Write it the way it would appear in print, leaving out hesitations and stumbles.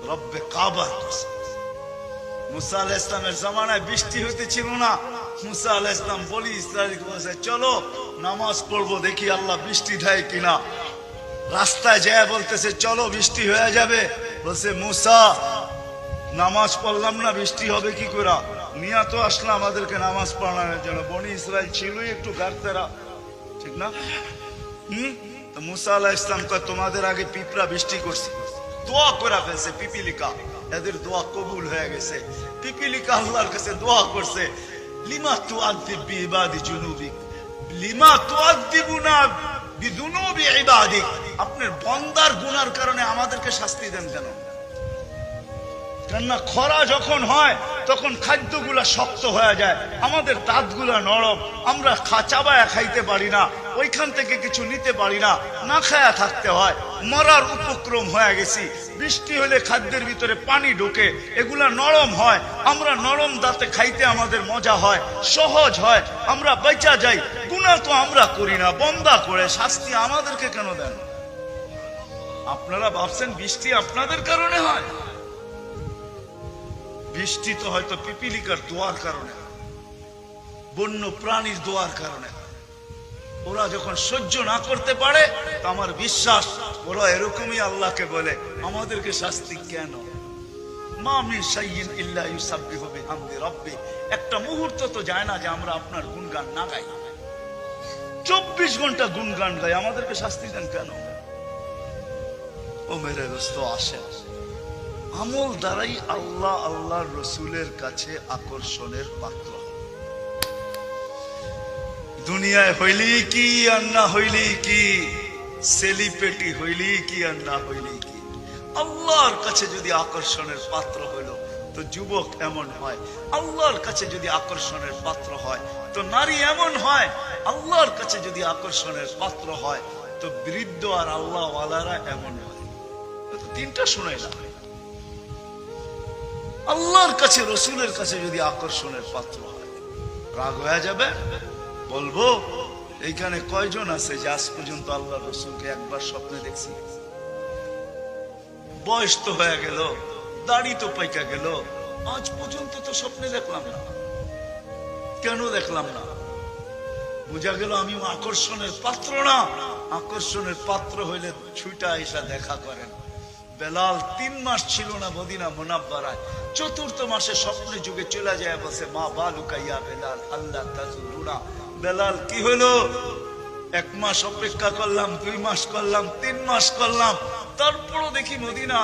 রব্বে কাবার কসম। মুসা আলাইহিস সালামের জামানায় বৃষ্টি হইতেছিল না। মুসা আলাইহিস সালাম বলি ইসরাইলকে বলেছে, চলো নামাজ পড়বো, দেখি আল্লাহ বৃষ্টি দেয় কিনা। রাস্তায় যায় বলতেছে, চলো বৃষ্টি হয়ে যাবে। বলছে, মুসা নামাজ পড়লাম না, বৃষ্টি হবে কি করে? নিয়া তো আসলাম আমাদেরকে নামাজ পড়ানোর জন্য। বনি ইসরাইল ছিলই একটু গার্তেরা, ঠিক না? তো মুসা আলাইহিস সালাম কয়, তোমাদের আগে পিঁপড়া বৃষ্টি করছে, দোয়া করে ফেলছে পিপিলিকা, এদের দোয়া কবুল হয়ে গেছে। পিপিলিকা আল্লাহর কাছে দোয়া করছে, লিমা তুআযিব বিইবাদি জুনুবিক, লিমা তুআযিবুনা বিযুনুবি ইবাদিক। আপনার বান্দার গুনার কারণে আমাদেরকে শাস্তি দেন কেন? কেননা খরা যখন হয় তখন খাদ্যগুলা শক্ত হয়ে যায়, আমাদের দাঁতগুলা নরম, আমরা চাবায়া খাইতে পারি না, ওইখান থেকে কিছু নিতে পারি না, না খায়া থাকতে হয়, মরার উপক্রম হয়ে গেছি। বৃষ্টি হলে খাদ্যের ভিতরে পানি ঢোকে, এগুলা নরম হয়, আমরা নরম দাঁতে খাইতে আমাদের মজা হয়, সহজ হয়, আমরা বেঁচা যাই। গুনাহ তো আমরা করি না, বন্দা করে, শাস্তি আমাদেরকে কেন দেন? আপনারা ভাবছেন বৃষ্টি আপনাদের কারণে হয়? বৃষ্টি তো হয়তো পিপিলিকার দোয়ার কারণে, বন্য প্রাণীর দোয়ার কারণে। ওরা যখন সহ্য না করতে পারে, তো আমার বিশ্বাস ওরা এরকমই আল্লাহকে বলে, আমাদেরকে শাস্তি কেন? মা মিন শাইইন ইল্লা ইউসাব্বিহু বিহামদি রাব্বি। একটা মুহূর্ত তো যায় না যে আমরা আপনার গুণগান না গাই। 24 ঘন্টা গুণগান গাই, আমাদেরকে শাস্তি দেন কেন? ও মেরে দোস্ত, আসেন, আমল দ্বারাই আল্লাহ আল্লাহর রসুলের কাছে আকর্ষণের পাত্র। দুনিয়ায় হইলি কি আর না হইলি কি, সেলিব্রিটি হইলি কি আর না হইলি কি, আল্লাহর কাছে যদি আকর্ষণের পাত্র হইল তো যুবক এমন হয়, আল্লাহর কাছে যদি আকর্ষণের পাত্র হয় তো নারী এমন হয়, আল্লাহর কাছে যদি আকর্ষণের পাত্র হয় তো বৃদ্ধ আর আল্লাহ ওয়ালারা এমন হয়। তিনটা শুনাই না। আল্লাহর কাছে রসুলের কাছে যদি আকর্ষণের পাত্র হয়, রাগ হয়ে যাবে? বলবো, এইখানে কয়জন আছে যে আজ পর্যন্ত আল্লাহ রসুলকে একবার স্বপ্নে দেখছি? বয়স তো হয়ে গেল, দাড়ি তো পাইকা গেল, আজ পর্যন্ত তো স্বপ্নে দেখলাম না। কেন দেখলাম না? বুঝা গেল আমি আকর্ষণের পাত্র না। আকর্ষণের পাত্র হইলে ছুটা আইসা দেখা করেন। বেলাল 3 মাস ছিল না মদিনা মুনাব্বারায়, 4th মাসে স্বপ্নে যুগে চলে যায়, বসে মা বালুকা ইয়া বেলাল আল্লাহ তাজুরুনা। বেলাল কি হলো? 1 মাস অপেক্ষা করলাম, 2 মাস করলাম, 3 মাস করলাম, তারপরও দেখি মদিনা